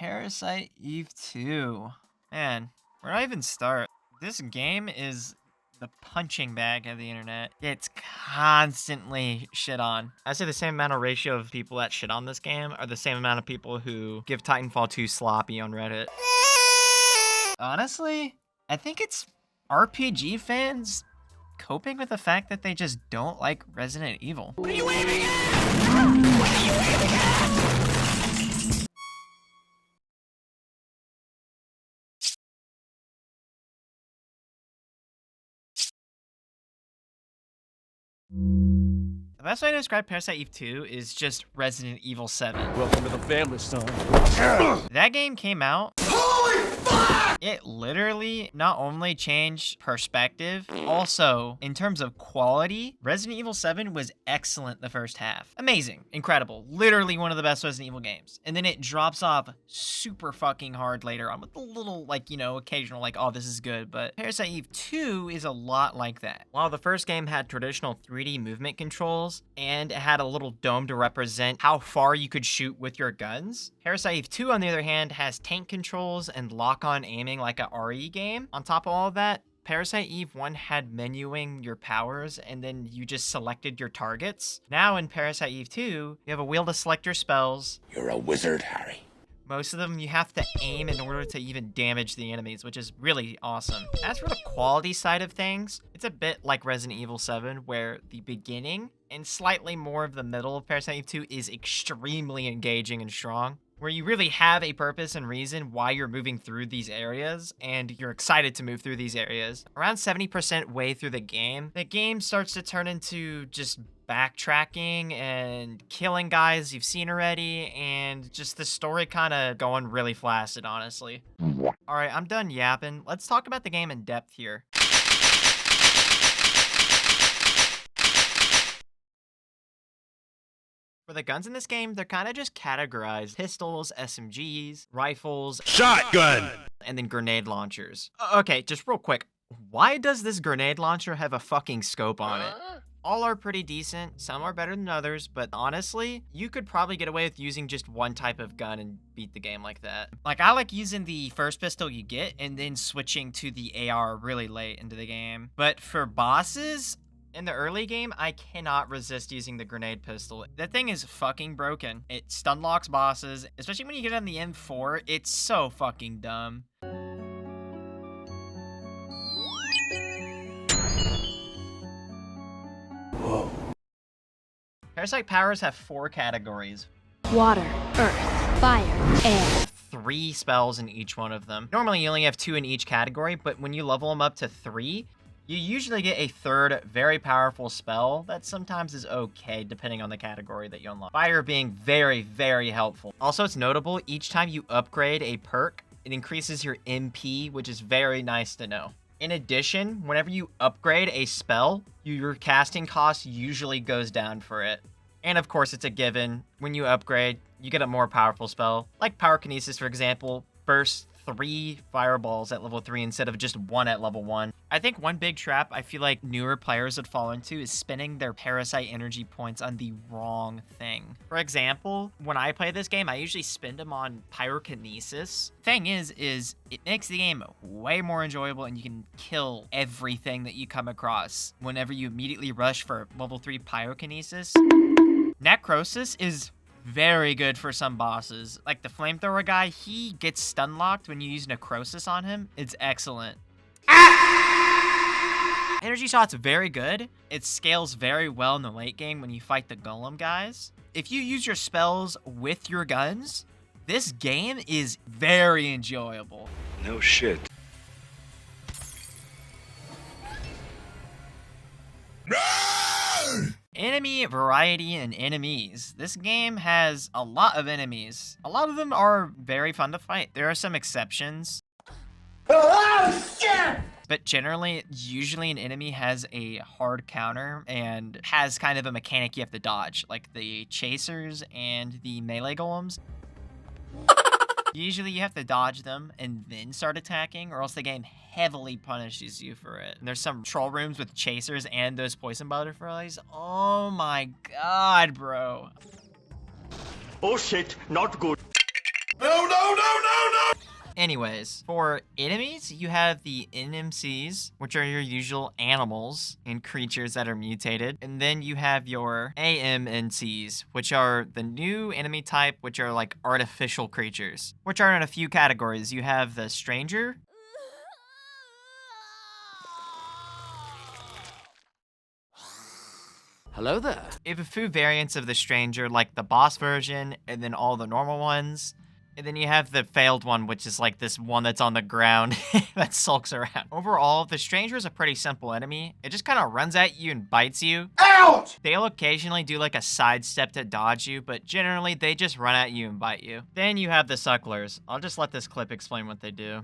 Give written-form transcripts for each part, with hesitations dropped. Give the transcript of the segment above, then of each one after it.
Parasite Eve 2. Man, where do I even start? This game is the punching bag of the internet. It's constantly shit on. I say the same amount of ratio of people that shit on this game are the same amount of people who give Titanfall 2 sloppy on Reddit. Honestly, I think it's RPG fans coping with the fact that they just don't like Resident Evil. What are you aiming at? What are you aiming at? The best way to describe Parasite Eve 2 is just Resident Evil 7. Welcome to the family, son. That game came out. Holy fuck! It literally not only changed perspective, also in terms of quality, Resident Evil 7 was excellent the first half. Amazing, incredible, literally one of the best Resident Evil games. And then it drops off super fucking hard later on with a little, like, you know, occasional, like, oh, this is good. But Parasite Eve 2 is a lot like that. While the first game had traditional 3D movement controls, and it had a little dome to represent how far you could shoot with your guns, Parasite Eve 2, on the other hand, has tank controls and lock-on aiming like a RE game. On top of all of that, Parasite Eve 1 had menuing your powers, and then you just selected your targets. Now in Parasite Eve 2, you have a wheel to select your spells. You're a wizard, Harry. Most of them you have to aim in order to even damage the enemies, which is really awesome. As for the quality side of things, it's a bit like Resident Evil 7, where the beginning and slightly more of the middle of Parasite Eve 2 is extremely engaging and strong, where you really have a purpose and reason why you're moving through these areas, and you're excited to move through these areas. Around 70% way through the game starts to turn into just backtracking and killing guys you've seen already, and just the story kind of going really flaccid, honestly. Alright, I'm done yapping. Let's talk about the game in depth here. For the guns in this game, they're kind of just categorized. Pistols, SMGs, rifles, Shotgun! and then grenade launchers. Okay, just real quick. Why does this grenade launcher have a fucking scope on it? All are pretty decent, some are better than others, but honestly, you could probably get away with using just one type of gun and beat the game like that. Like, I like using the first pistol you get and then switching to the AR really late into the game. But for bosses, in the early game, I cannot resist using the grenade pistol. That thing is fucking broken. It stun locks bosses, especially when you get on the M4. It's so fucking dumb. Whoa. Parasite powers have 4 categories. Water, earth, fire, air. 3 spells in each one of them. Normally, you only have 2 in each category, but when you level them up to 3, you usually get a 3rd very powerful spell that sometimes is okay depending on the category that you unlock. Fire being very, very helpful. Also, it's notable, each time you upgrade a perk, it increases your MP, which is very nice to know. In addition, whenever you upgrade a spell, your casting cost usually goes down for it. And of course, it's a given. When you upgrade, you get a more powerful spell. Like Pyrokinesis, for example, bursts 3 fireballs at level 3 instead of just 1 at level 1. I think one big trap I feel like newer players would fall into is spending their Parasite energy points on the wrong thing. For example, when I play this game, I usually spend them on Pyrokinesis. Thing is it makes the game way more enjoyable, and you can kill everything that you come across whenever you immediately rush for level 3 Pyrokinesis. Necrosis is very good for some bosses. Like the flamethrower guy, he gets stun locked when you use necrosis on him. It's excellent. Energy shot's very good. It scales very well in the late game when you fight the golem guys. If you use your spells with your guns, this game is very enjoyable. No shit. Enemy variety and enemies. This game has a lot of enemies. A lot of them are very fun to fight. There are some exceptions. Oh, shit! But generally, usually an enemy has a hard counter and has kind of a mechanic you have to dodge, like the chasers and the melee golems. Usually you have to dodge them and then start attacking, or else the game heavily punishes you for it. And there's some troll rooms with chasers and those poison butterflies. Oh my god, bro. Oh shit, not good. No, no, no, Anyways, for enemies, you have the NMCs, which are your usual animals and creatures that are mutated. And then you have your AMNCs, which are the new enemy type, which are like artificial creatures, which are in a few categories. You have the stranger. Hello there. You have a few variants of the stranger, like the boss version, and then all the normal ones. And then you have the failed one, which is like this one that's on the ground that sulks around. Overall, the stranger is a pretty simple enemy. It just kind of runs at you and bites you. Ouch! They'll occasionally do like a sidestep to dodge you, but generally they just run at you and bite you. Then you have the sucklers. I'll just let this clip explain what they do.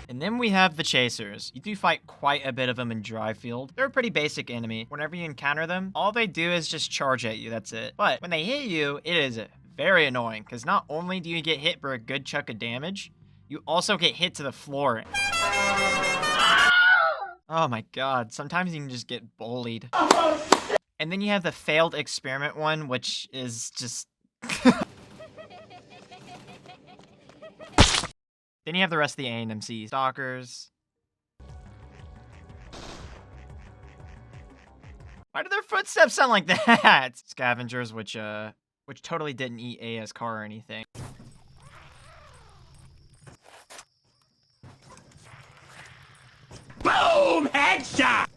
And then we have the chasers. You do fight quite a bit of them in Dryfield. They're a pretty basic enemy. Whenever you encounter them, all they do is just charge at you, that's it. But when they hit you, it is very annoying, because not only do you get hit for a good chunk of damage, you also get hit to the floor. Oh my god, sometimes you can just get bullied. And then you have the failed experiment one, which is just... Then you have the rest of the ANMCs. Stalkers. Why do their footsteps sound like that? Scavengers, which totally didn't eat AS car or anything. Boom! Headshot!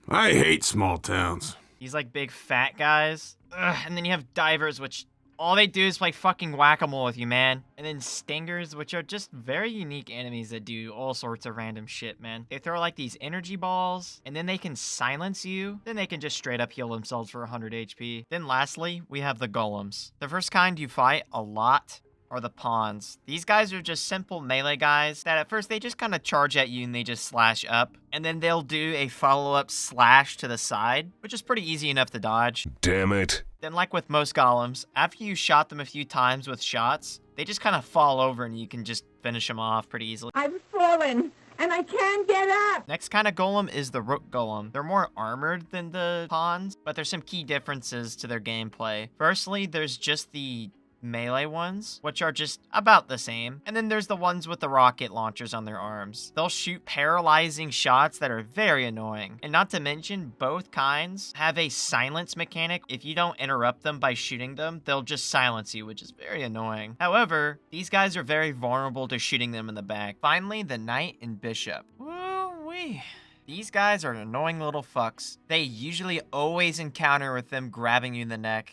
I hate small towns. These like big fat guys. Ugh, and then you have divers, which all they do is play fucking whack-a-mole with you, man. And then stingers, which are just very unique enemies that do all sorts of random shit, man. They throw like these energy balls, and then they can silence you. Then they can just straight up heal themselves for 100 HP. Then lastly, we have the golems. The first kind you fight a lot are the pawns. These guys are just simple melee guys that at first they just kind of charge at you and they just slash up. And then they'll do a follow-up slash to the side, which is pretty easy enough to dodge. Damn it. Then like with most golems, after you shot them a few times with shots, they just kind of fall over and you can just finish them off pretty easily. I've fallen and I can't get up. Next kind of golem is the rook golem. They're more armored than the pawns, but there's some key differences to their gameplay. Firstly, there's just the melee ones, which are just about the same. And then there's the ones with the rocket launchers on their arms. They'll shoot paralyzing shots that are very annoying. And not to mention, both kinds have a silence mechanic. If you don't interrupt them by shooting them, they'll just silence you, which is very annoying. However, these guys are very vulnerable to shooting them in the back. Finally, the knight and bishop. Woo-wee. These guys are annoying little fucks. They usually always encounter with them grabbing you in the neck.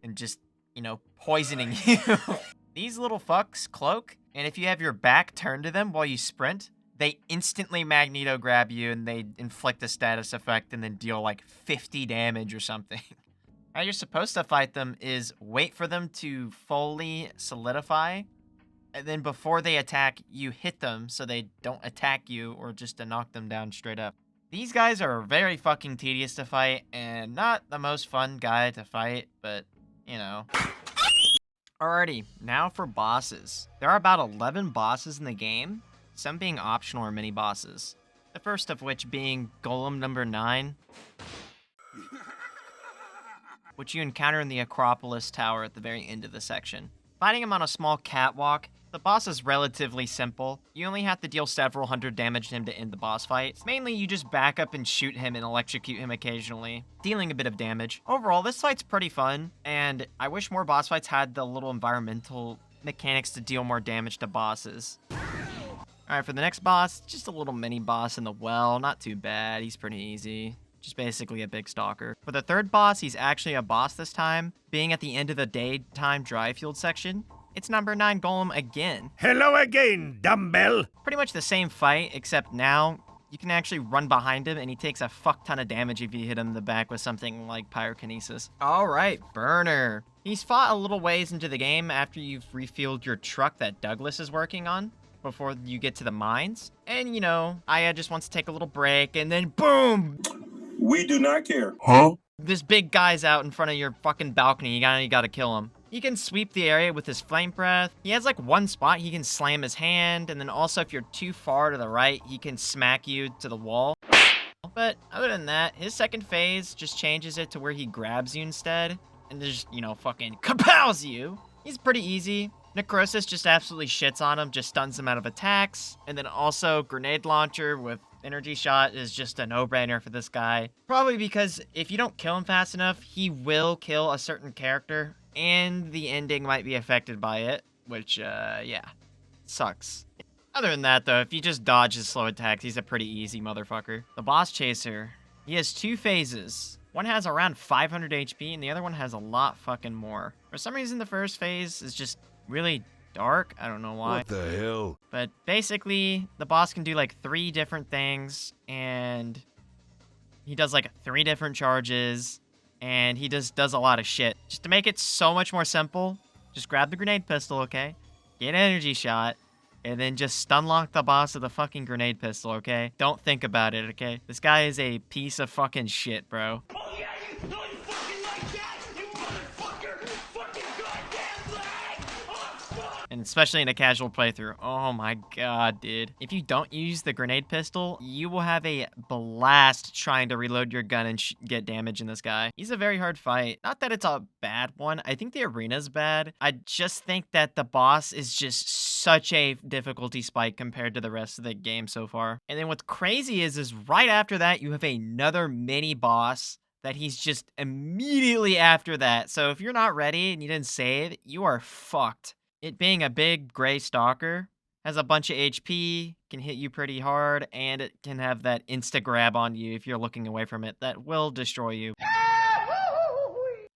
And just, you know, poisoning you. These little fucks cloak, and if you have your back turned to them while you sprint, they instantly magneto grab you and they inflict a status effect and then deal like 50 damage or something. How you're supposed to fight them is wait for them to fully solidify, and then before they attack, you hit them so they don't attack you or just to knock them down straight up. These guys are very fucking tedious to fight and not the most fun guy to fight, but, you know. Alrighty, now for bosses. There are about 11 bosses in the game, some being optional or mini bosses. The first of which being Golem number 9, which you encounter in the Acropolis Tower at the very end of the section. Fighting him on a small catwalk, the boss is relatively simple. You only have to deal several hundred damage to him to end the boss fight. Mainly, you just back up and shoot him and electrocute him occasionally, dealing a bit of damage. Overall, this fight's pretty fun, and I wish more boss fights had the little environmental mechanics to deal more damage to bosses. Alright, for the next boss, just a little mini boss in the well. Not too bad, he's pretty easy. Just basically a big stalker. For the third boss, he's actually a boss this time, being at the end of the daytime Dryfield section. It's number 9 Golem again. Hello again, dumbbell. Pretty much the same fight, except now you can actually run behind him and he takes a fuck ton of damage if you hit him in the back with something like pyrokinesis. Alright, Burner. He's fought a little ways into the game after you've refueled your truck that Douglas is working on before you get to the mines. And you know, Aya just wants to take a little break and then boom! We do not care. Huh? This big guy's out in front of your fucking balcony. You gotta kill him. He can sweep the area with his flame breath. He has like one spot he can slam his hand, and then also if you're too far to the right, he can smack you to the wall. But other than that, his second phase just changes it to where he grabs you instead, and just, you know, fucking kapows you. He's pretty easy. Necrosis just absolutely shits on him, just stuns him out of attacks. And then also grenade launcher with energy shot is just a no-brainer for this guy. Probably because if you don't kill him fast enough, he will kill a certain character, and the ending might be affected by it, which, yeah, sucks. Other than that, though, if you just dodge his slow attacks, he's a pretty easy motherfucker. The Boss Chaser, he has 2 phases. One has around 500 HP, and the other one has a lot fucking more. For some reason, the first phase is just really dark. I don't know why. What the hell? But basically, the boss can do like 3 different things, and he does like 3 different charges, and he just does a lot of shit. Just to make it so much more simple, just grab the grenade pistol, okay? Get an energy shot, and then just stun lock the boss with a fucking grenade pistol, okay? Don't think about it, okay? This guy is a piece of fucking shit, bro. Oh yeah, you fucking like that, you motherfucker! Fucking goddamn lag! Oh, fuck! And especially in a casual playthrough. Oh my god, dude. If you don't use the grenade pistol, you will have a blast trying to reload your gun and get damage in this guy. He's a very hard fight. Not that it's a bad one. I think the arena's bad. I just think that the boss is just such a difficulty spike compared to the rest of the game so far. And then what's crazy is right after that, you have another mini boss that he's just immediately after that. So if you're not ready and you didn't save, you are fucked. It being a big gray stalker, has a bunch of HP, can hit you pretty hard, and it can have that insta grab on you if you're looking away from it that will destroy you.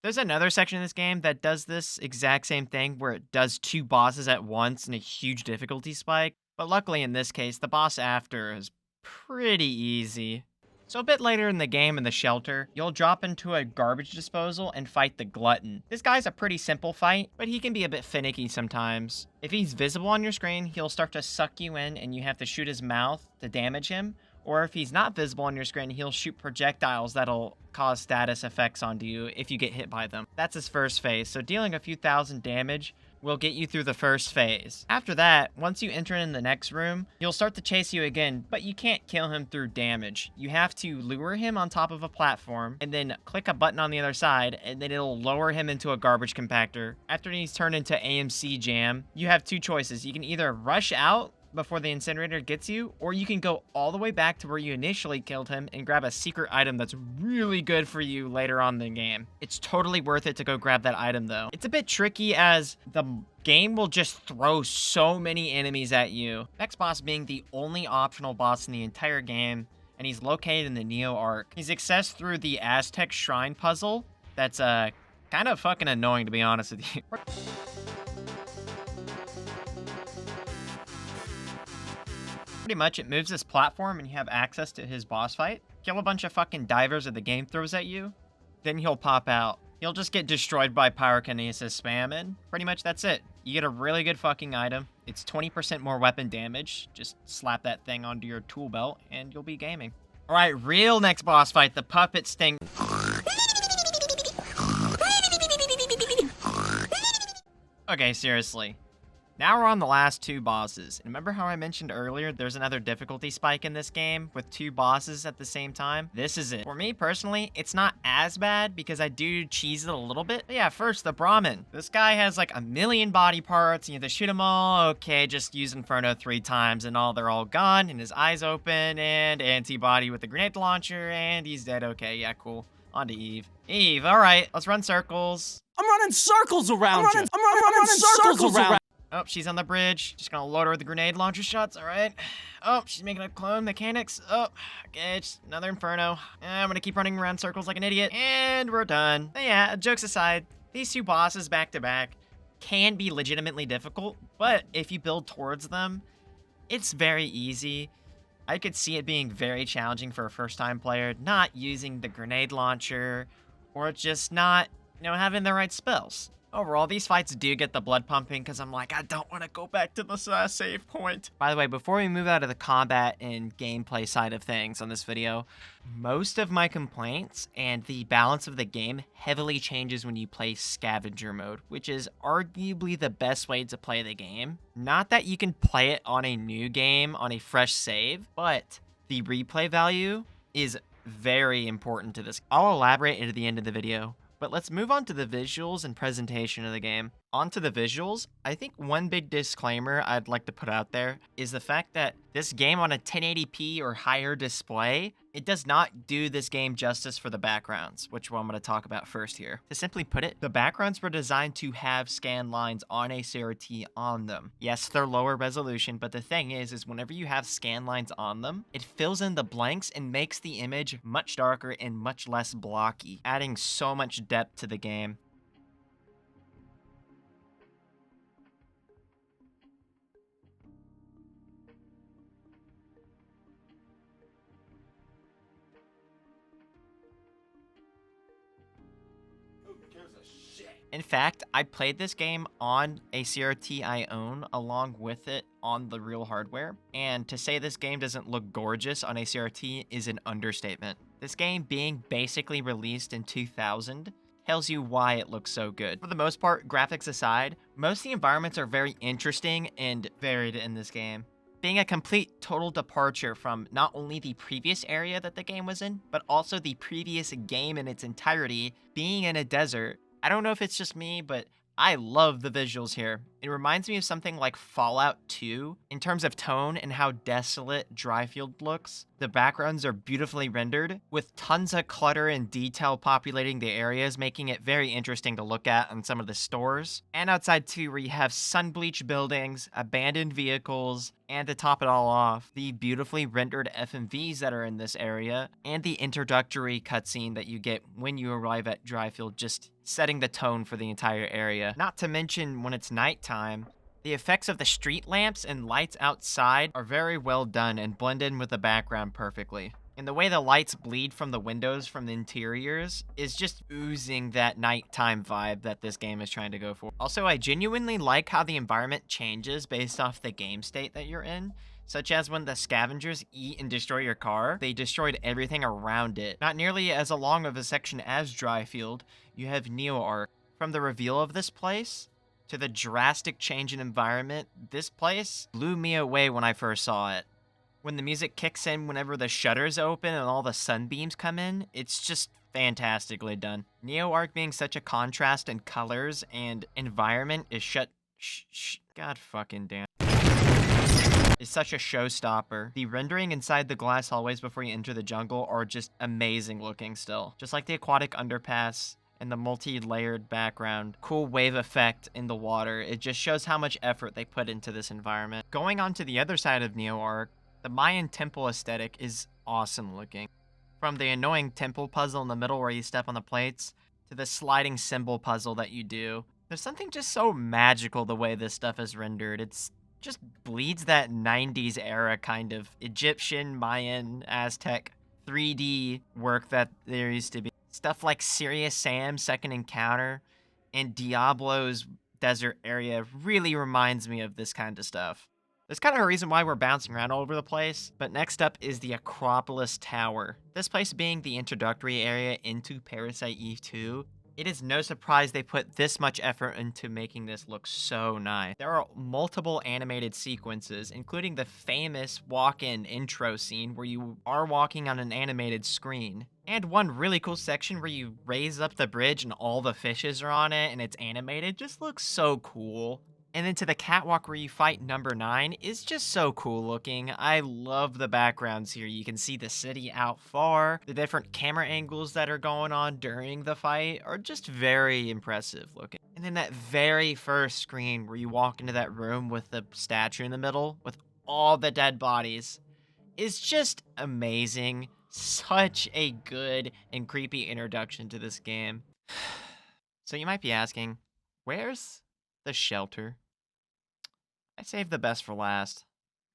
There's another section of this game that does this exact same thing where it does 2 bosses at once in a huge difficulty spike, but luckily in this case, the boss after is pretty easy. So a bit later in the game in the shelter, you'll drop into a garbage disposal and fight the Glutton. This guy's a pretty simple fight, but he can be a bit finicky sometimes. If he's visible on your screen, he'll start to suck you in and you have to shoot his mouth to damage him. Or if he's not visible on your screen, he'll shoot projectiles that'll cause status effects onto you if you get hit by them. That's his first phase, so dealing a few thousand damage will get you through the first phase. After that, once you enter in the next room, he'll start to chase you again, but you can't kill him through damage. You have to lure him on top of a platform, and then click a button on the other side, and then it'll lower him into a garbage compactor. After he's turned into AMC Jam, you have 2 choices. You can either rush out before the incinerator gets you, or you can go all the way back to where you initially killed him and grab a secret item that's really good for you later on in the game. It's totally worth it to go grab that item though. It's a bit tricky as the game will just throw so many enemies at you. Next boss being the only optional boss in the entire game, and he's located in the Neo Arc. He's accessed through the Aztec Shrine puzzle. That's kind of fucking annoying, to be honest with you. Pretty much, it moves this platform and you have access to his boss fight. Kill a bunch of fucking divers that the game throws at you, then he'll pop out. He'll just get destroyed by pyrokinesis spam, and pretty much that's it. You get a really good fucking item. It's 20% more weapon damage. Just slap that thing onto your tool belt and you'll be gaming. All right, real next boss fight, the puppet sting. Okay, seriously. Now we're on the last 2 bosses. And remember how I mentioned earlier there's another difficulty spike in this game with 2 bosses at the same time? This is it. For me personally, it's not as bad because I do cheese it a little bit. But yeah, first, the Brahmin. This guy has like a million body parts. You have to shoot them all. Okay, just use Inferno 3 times and they're all gone. And his eyes open and antibody with the grenade launcher and he's dead. Okay, yeah, cool. On to Eve. Eve, all right, let's run circles. I'm running circles around you. I'm running circles around. Oh, she's on the bridge. Just gonna load her with the grenade launcher shots, all right. Oh, she's making a clone mechanics. Oh, okay, just another Inferno. I'm gonna keep running around circles like an idiot. And we're done. But yeah, jokes aside, these 2 bosses back to back can be legitimately difficult, but if you build towards them, it's very easy. I could see it being very challenging for a first-time player, not using the grenade launcher, or just not, having the right spells. Overall, these fights do get the blood pumping because I'm like, I don't want to go back to the save point. By the way, before we move out of the combat and gameplay side of things on this video, most of my complaints and the balance of the game heavily changes when you play scavenger mode, which is arguably the best way to play the game. Not that you can play it on a new game, on a fresh save, but the replay value is very important to this. I'll elaborate at the end of the video. But let's move on to the visuals and presentation of the game. On to the visuals, I think one big disclaimer I'd like to put out there is the fact that this game on a 1080p or higher display, it does not do this game justice for the backgrounds, which I'm going to talk about first here. To simply put it, the backgrounds were designed to have scan lines on a CRT on them. Yes, they're lower resolution, but the thing is whenever you have scan lines on them, it fills in the blanks and makes the image much darker and much less blocky, adding so much depth to the game. In fact, I played this game on a CRT I own along with it on the real hardware, and to say this game doesn't look gorgeous on a CRT is an understatement. This game being basically released in 2000 tells you why it looks so good. For the most part, graphics aside, most of the environments are very interesting and varied in this game, being a complete total departure from not only the previous area that the game was in, but also the previous game in its entirety being in a desert. I don't know if it's just me, but I love the visuals here. It reminds me of something like Fallout 2 in terms of tone and how desolate Dryfield looks. The backgrounds are beautifully rendered with tons of clutter and detail populating the areas, making it very interesting to look at in some of the stores. And outside too, where you have sun-bleached buildings, abandoned vehicles, and to top it all off, the beautifully rendered FMVs that are in this area, and the introductory cutscene that you get when you arrive at Dryfield, just setting the tone for the entire area. Not to mention when it's nighttime, the effects of the street lamps and lights outside are very well done and blend in with the background perfectly. And the way the lights bleed from the windows from the interiors is just oozing that nighttime vibe that this game is trying to go for. Also, I genuinely like how the environment changes based off the game state that you're in. Such as when the scavengers eat and destroy your car, they destroyed everything around it. Not nearly as long of a section as Dryfield, you have Neo Arc. From the reveal of this place to the drastic change in environment, this place blew me away when I first saw it. When the music kicks in whenever the shutters open and all the sunbeams come in, it's just fantastically done. Neo Arc being such a contrast in colors and environment is God fucking damn. Is such a showstopper. The rendering inside the glass hallways before you enter the jungle are just amazing looking still. Just like the aquatic underpass and the multi-layered background, cool wave effect in the water. It just shows how much effort they put into this environment. Going on to the other side of Neo Arc, the Mayan temple aesthetic is awesome looking. From the annoying temple puzzle in the middle where you step on the plates, to the sliding symbol puzzle that you do. There's something just so magical the way this stuff is rendered. It's just bleeds that 90s era kind of Egyptian, Mayan, Aztec 3D work that there used to be. Stuff like Serious Sam's Second Encounter and Diablo's desert area really reminds me of this kind of stuff. There's kind of a reason why we're bouncing around all over the place, but next up is the Acropolis Tower. This place being the introductory area into Parasite Eve 2, it is no surprise they put this much effort into making this look so nice. There are multiple animated sequences, including the famous walk-in intro scene where you are walking on an animated screen. And one really cool section where you raise up the bridge and all the fishes are on it and it's animated. Just looks so cool. And then to the catwalk where you fight number 9 is just so cool looking. I love the backgrounds here. You can see the city out far. The different camera angles that are going on during the fight are just very impressive looking. And then that very first screen where you walk into that room with the statue in the middle with all the dead bodies is just amazing. Such a good and creepy introduction to this game. So you might be asking, where's the shelter? I saved the best for last.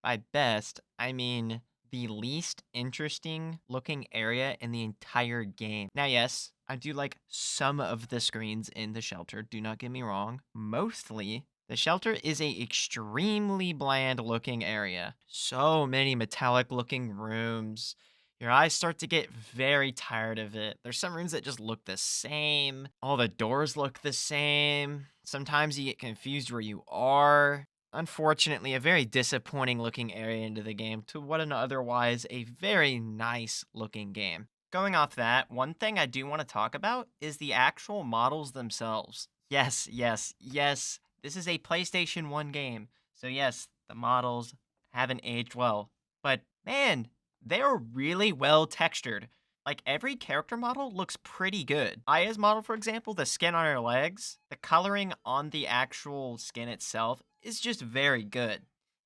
By best, I mean the least interesting looking area in the entire game. Now, yes, I do like some of the screens in the shelter, do not get me wrong. Mostly, the shelter is a extremely bland looking area. So many metallic looking rooms. Your eyes start to get very tired of it. There's some rooms that just look the same. All the doors look the same. Sometimes you get confused where you are. Unfortunately, a very disappointing looking area into the game to what an otherwise a very nice looking game. Going off that, one thing I do want to talk about is the actual models themselves. Yes, yes, yes, this is a PlayStation 1 game. So yes, the models haven't aged well. But man, they're really well textured. Like, every character model looks pretty good. Aya's model, for example, the skin on her legs, the coloring on the actual skin itself is just very good.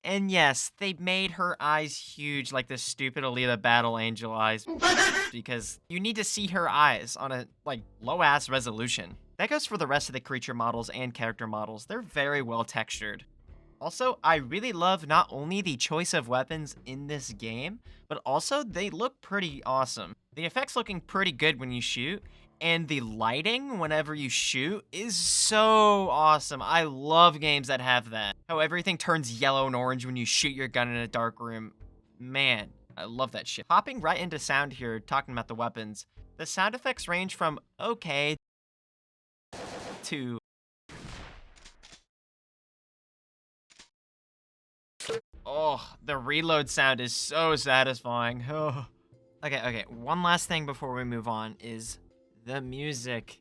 And yes, they made her eyes huge like the stupid Alita Battle Angel eyes because you need to see her eyes on a, like, low-ass resolution. That goes for the rest of the creature models and character models. They're very well textured. Also, I really love not only the choice of weapons in this game, but also they look pretty awesome. The effects looking pretty good when you shoot, and the lighting whenever you shoot is so awesome. I love games that have that. How everything turns yellow and orange when you shoot your gun in a dark room. Man, I love that shit. Hopping right into sound here, talking about the weapons, the sound effects range from okay to oh, the reload sound is so satisfying. Oh. Okay, one last thing before we move on is the music.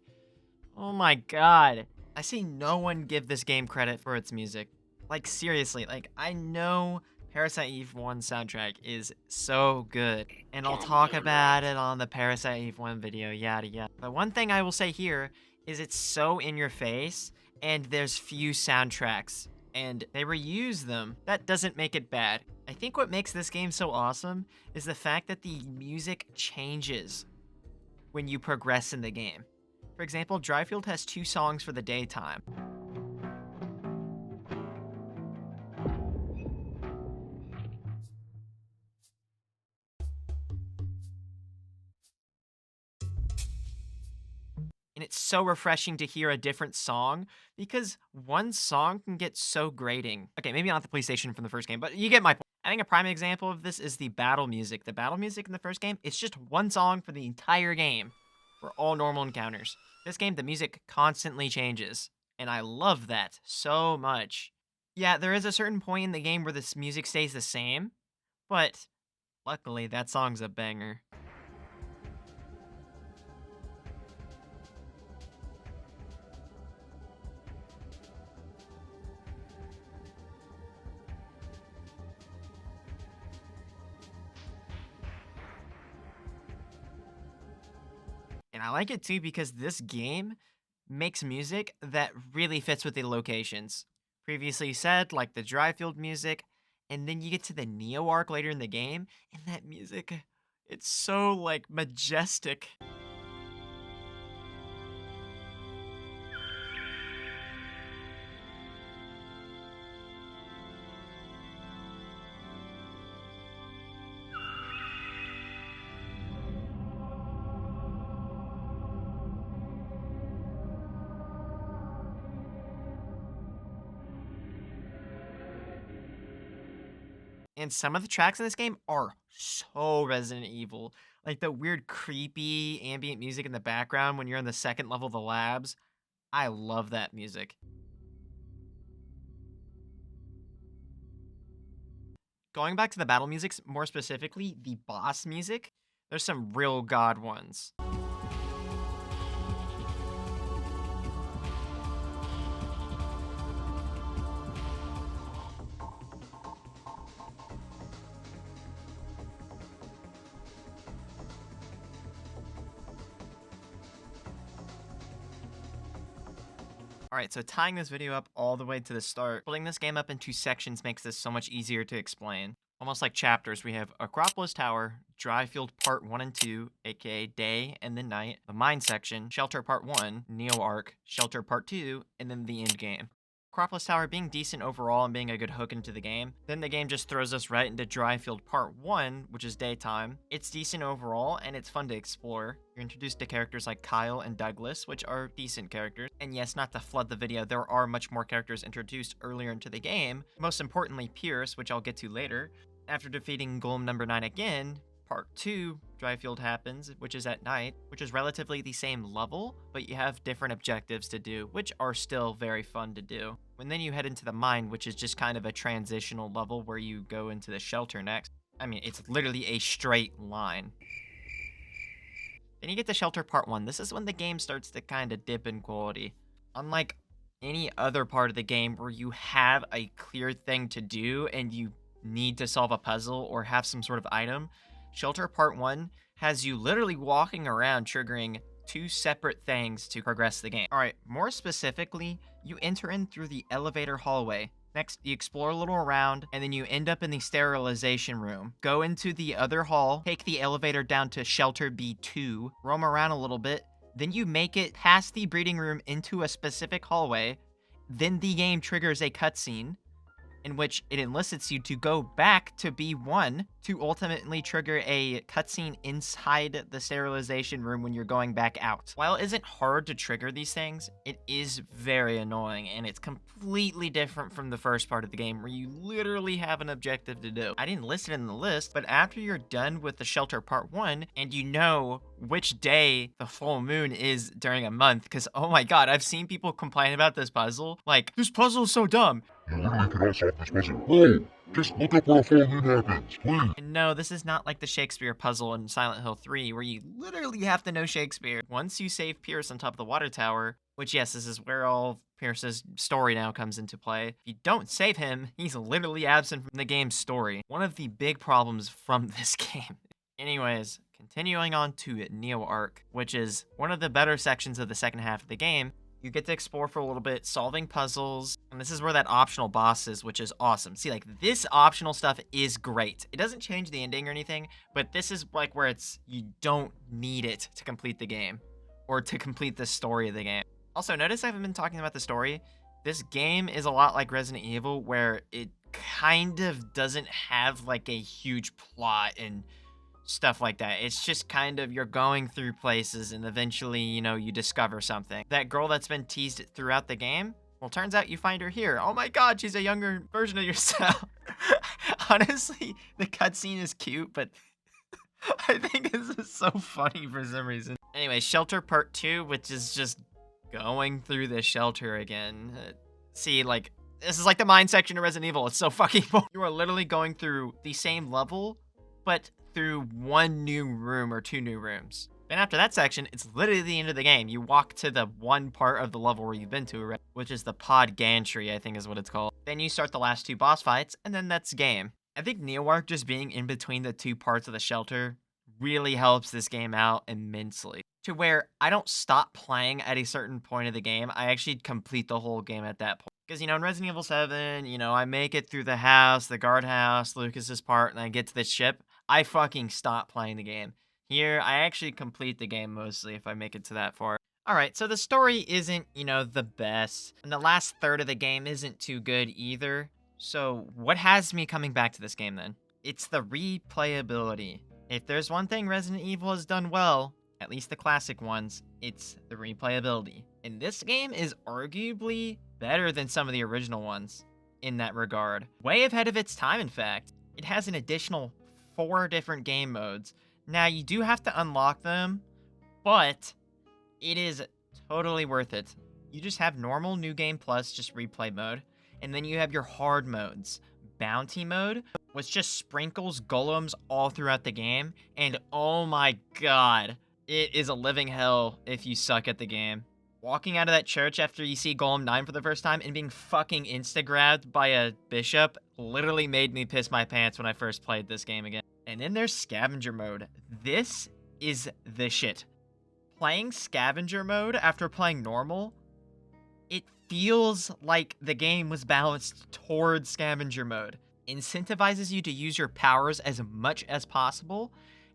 Oh my god. I see no one give this game credit for its music. Like, seriously, like, I know Parasite Eve 1 soundtrack is so good, and I'll talk about it on the Parasite Eve 1 video, yada yada. But one thing I will say here is it's so in your face, and there's few soundtracks, and they reuse them. That doesn't make it bad. I think what makes this game so awesome is the fact that the music changes when you progress in the game. For example, Dryfield has 2 songs for the daytime. And it's so refreshing to hear a different song because one song can get so grating. Okay, maybe not the PlayStation from the first game, but you get my point. I think a prime example of this is the battle music. The battle music in the first game, it's just one song for the entire game for all normal encounters. This game, the music constantly changes, and I love that so much. Yeah, there is a certain point in the game where this music stays the same, but luckily that song's a banger. And I like it too because this game makes music that really fits with the locations. Previously said, like the Dryfield music, and then you get to the Neo arc later in the game, and that music, it's so, like, majestic. And some of the tracks in this game are so Resident Evil. Like the weird, creepy ambient music in the background when you're in the second level of the labs. I love that music. Going back to the battle musics, more specifically, the boss music, there's some real god ones. Alright, so tying this video up all the way to the start, splitting this game up into sections makes this so much easier to explain. Almost like chapters, we have Acropolis Tower, Dryfield Part 1 and 2, aka Day and then Night, the Mine section, Shelter Part 1, Neo Arc, Shelter Part 2, and then the end game. Acropolis Tower being decent overall and being a good hook into the game. Then the game just throws us right into Dryfield Part 1, which is daytime. It's decent overall, and it's fun to explore. You're introduced to characters like Kyle and Douglas, which are decent characters. And yes, not to flood the video, there are much more characters introduced earlier into the game. Most importantly, Pierce, which I'll get to later. After defeating Golem number 9 again, Part 2, Dryfield happens, which is at night, which is relatively the same level, but you have different objectives to do, which are still very fun to do. And then you head into the mine, which is just kind of a transitional level where you go into the shelter next. I mean, it's literally a straight line. Then you get to Shelter Part 1. This is when the game starts to kind of dip in quality. Unlike any other part of the game where you have a clear thing to do and you need to solve a puzzle or have some sort of item, Shelter Part 1 has you literally walking around triggering 2 separate things to progress the game. Alright, more specifically, you enter in through the elevator hallway. Next, you explore a little around, and then you end up in the sterilization room. Go into the other hall, take the elevator down to Shelter B2, roam around a little bit, then you make it past the breeding room into a specific hallway, then the game triggers a cutscene, in which it elicits you to go back to B1 to ultimately trigger a cutscene inside the sterilization room when you're going back out. While it isn't hard to trigger these things, it is very annoying, and it's completely different from the first part of the game where you literally have an objective to do. I didn't list it in the list, but after you're done with the Shelter Part 1 and you know which day the full moon is during a month, because oh my god, I've seen people complain about this puzzle, like, this puzzle is so dumb. You literally cannot solve this puzzle. No! Just look up where a full moon happens, please. And no, this is not like the Shakespeare puzzle in Silent Hill 3, where you literally have to know Shakespeare. Once you save Pierce on top of the water tower, which yes, this is where all Pierce's story now comes into play. If you don't save him, he's literally absent from the game's story. One of the big problems from this game. Anyways, continuing on to Neo Arc, which is one of the better sections of the second half of the game. You get to explore for a little bit, solving puzzles, and this is where that optional boss is, which is awesome. See, like, this optional stuff is great. It doesn't change the ending or anything, but this is, like, where it's, you don't need it to complete the game, or to complete the story of the game. Also, notice I haven't been talking about the story. This game is a lot like Resident Evil, where it kind of doesn't have, like, a huge plot and stuff like that. It's just kind of you're going through places and eventually, you know, you discover something. That girl that's been teased throughout the game, well, turns out you find her here. Oh my god, she's a younger version of yourself. Honestly, the cutscene is cute, but I think this is so funny for some reason. Anyway, Shelter Part 2, which is just going through the shelter again. See, like, this is like the mine section of Resident Evil. It's so fucking boring. You are literally going through the same level, but through one new room or 2 new rooms. Then after that section, it's literally the end of the game. You walk to the one part of the level where you've been to already, which is the pod gantry, I think is what it's called. Then you start the last 2 boss fights, and then that's game. I think Neo Arc just being in between the 2 parts of the shelter really helps this game out immensely. To where I don't stop playing at a certain point of the game, I actually complete the whole game at that point. Because, you know, in Resident Evil 7, you know, I make it through the house, the guardhouse, Lucas's part, and I get to the ship. I fucking stop playing the game. Here, I actually complete the game mostly if I make it to that far. Alright, so the story isn't, you know, the best. And the last third of the game isn't too good either. So, what has me coming back to this game then? It's the replayability. If there's one thing Resident Evil has done well, at least the classic ones, it's the replayability. And this game is arguably better than some of the original ones in that regard. Way ahead of its time, in fact. It has an additional 4 different game modes. Now, you do have to unlock them, but it is totally worth it. You just have normal New Game Plus, just replay mode, and then you have your hard modes. Bounty mode, which just sprinkles golems all throughout the game, and oh my god, it is a living hell if you suck at the game. Walking out of that church after you see Golem 9 for the first time and being fucking insta-grabbed by a bishop literally made me piss my pants when I first played this game again. And then there's scavenger mode. This is the shit. Playing scavenger mode after playing normal, it feels like the game was balanced towards scavenger mode. Incentivizes you to use your powers as much as possible,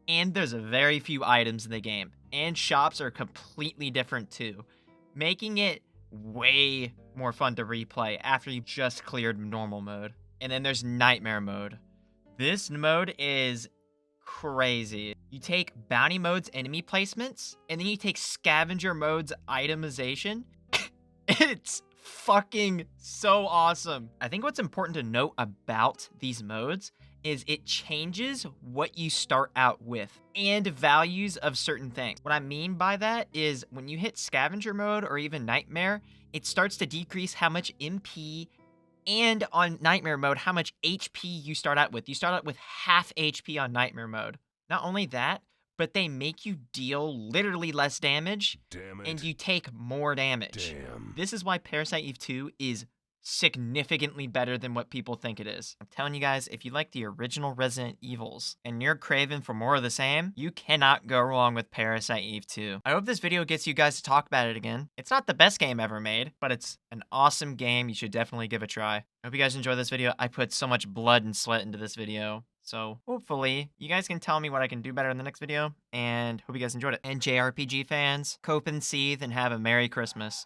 and there's very few items in the game. And shops are completely different too, making it way more fun to replay after you just cleared normal mode. And then there's nightmare mode. This mode is crazy. You take bounty mode's enemy placements, and then you take scavenger mode's itemization. It's fucking so awesome. I think what's important to note about these modes is it changes what you start out with and values of certain things. What I mean by that is when you hit scavenger mode or even nightmare, it starts to decrease how much MP, and on nightmare mode, how much HP you start out with. You start out with half HP on nightmare mode. Not only that, but they make you deal literally less damage, Damn it. and you take more damage. Damn. This is why Parasite Eve 2 is significantly better than what people think it is. I'm telling you guys, if you like the original Resident Evils and you're craving for more of the same, you cannot go wrong with Parasite Eve 2. I hope this video gets you guys to talk about it again. It's not the best game ever made, but it's an awesome game you should definitely give a try. I hope you guys enjoy this video. I put so much blood and sweat into this video. So hopefully you guys can tell me what I can do better in the next video, and hope you guys enjoyed it. And JRPG fans, cope and seethe and have a Merry Christmas.